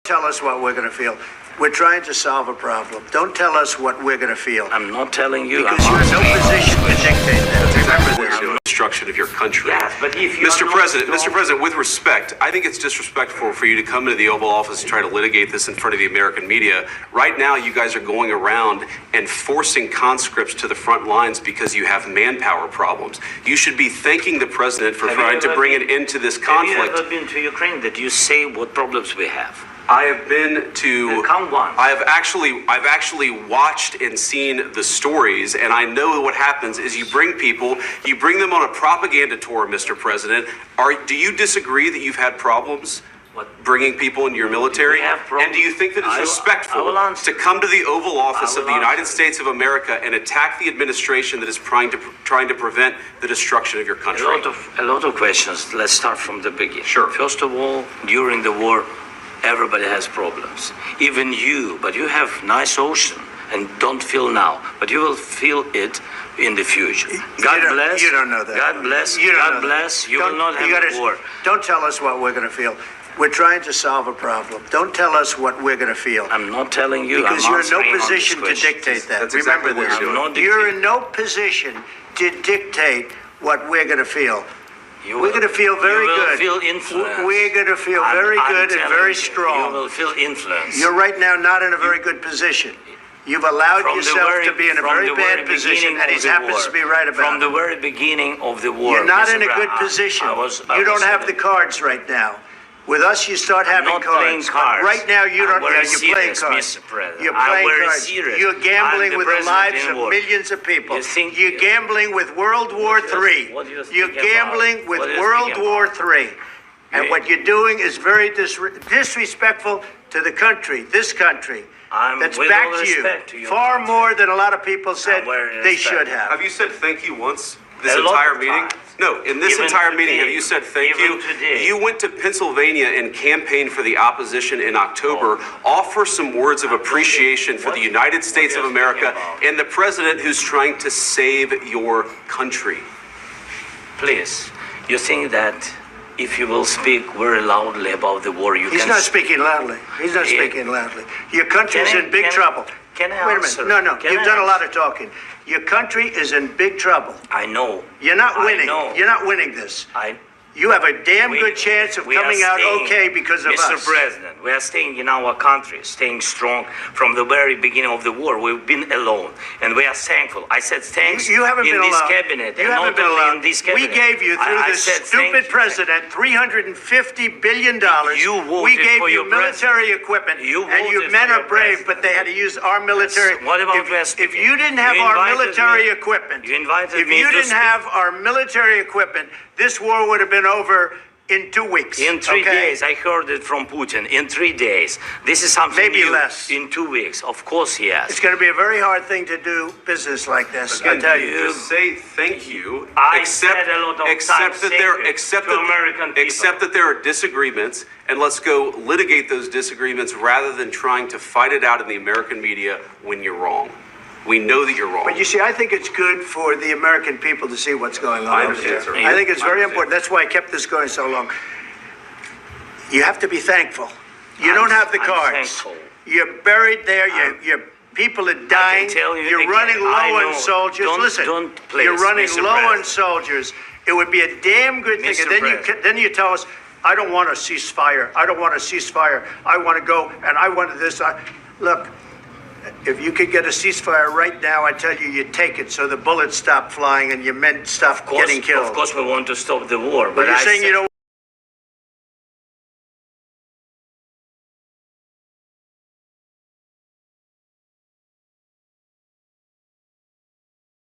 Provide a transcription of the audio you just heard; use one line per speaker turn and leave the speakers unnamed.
Tell us what we're going to feel. We're trying to solve a problem. Don't tell us what we're going to feel.
I'm not telling you.
Because you're in no position to dictate that. Remember this.
Destruction of your country.
Yes, but if you
Mr. President, with respect, I think it's disrespectful for you to come into the Oval Office and try to litigate this in front of the American media. Right now, you guys are going around and forcing conscripts to the front lines because you have manpower problems. You should be thanking the president for trying to bring an end to this conflict.
Have you ever been to Ukraine that you say what problems we have?
I have been to.
Come once.
I've actually watched and seen the stories, and I know what happens is you bring them on a propaganda tour, Mr. President. Do you disagree that you've had problems bringing people into your military? And do you think that it's respectful to come to the Oval Office of the United States of America and attack the administration that is trying to prevent the destruction of your country?
A lot of questions. Let's start from the beginning.
Sure.
First of all, during the war, everybody has problems, even you, but you have nice ocean and don't feel now, but you will feel it in the future. God bless.
You don't know that.
God bless. God bless. You will not have a war.
Don't tell us what we're going to feel. We're trying to solve a problem. Don't tell us what we're going to feel.
I'm not telling you.
Because you're in no position to dictate that. Remember this. You're in no position to dictate what we're going to feel. We're going to feel very good.
You will feel influence.
We're going to feel very good and very strong.
You will feel influence.
You're right now not in a very good position. You've allowed yourself to be in a very bad position, and he happens to be right about it.
From the very beginning of the war.
You're not in a good position. You don't have the cards right now. With us, you start having cards. Right now, you don't. You're playing cards. You're playing cards. You're gambling with the lives of millions of people. You're gambling with World War III. You're gambling with World War III. And what you're doing is very disrespectful to the country, this country. That's backed you far more than a lot of people said they should have.
Have you said thank you once this entire meeting? No, in this entire meeting, have you said thank you? You went to Pennsylvania and campaigned for the opposition in October. Offer some words of appreciation for the United States of America and the president who's trying to save your country.
Please, you think that if you will speak very loudly about the war,
He's not speaking loudly. He's not speaking loudly. Your country's in big trouble.
Can I
Wait a minute. No. You've done a lot of talking. Your country is in big trouble.
I know.
You're not winning. You're not winning this. You have a damn good chance of coming out okay because of us.
Mr. President, we are staying in our country, staying strong from the very beginning of the war. We've been alone, and we are thankful. I said thanks
you haven't
in
been
this
alone.
cabinet.
You haven't been alone.
In this cabinet.
We gave you, through this stupid president, $350 billion. We gave you military equipment, and you men are brave, but they had to use our military.
What about
if you didn't have our military equipment, our military equipment, this war would have been over in 2 weeks.
In 3 days. I heard it from Putin. In 3 days. This is something
maybe
new.
Less.
In 2 weeks. Of course, yes.
It's going to be a very hard thing to do business like this.
Again,
I tell you.
Just say thank you.
Except
that there are disagreements, and let's go litigate those disagreements rather than trying to fight it out in the American media when you're wrong. We know that you're wrong.
But you see, I think it's good for the American people to see what's going on.
I understand, sir.
I think it's very important. That's why I kept this going so long. You have to be thankful. You don't have the cards. You're buried there. Your people are dying. You're running low on soldiers. Listen, you're running low on soldiers. It would be a damn good thing. And then you tell us, I don't want a ceasefire. I don't want a ceasefire. I want to go and I want this. Look. If you could get a ceasefire right now, I tell you, you take it so the bullets stop flying and your men stop getting killed.
Of course, we want to stop the war.
But you're saying you don't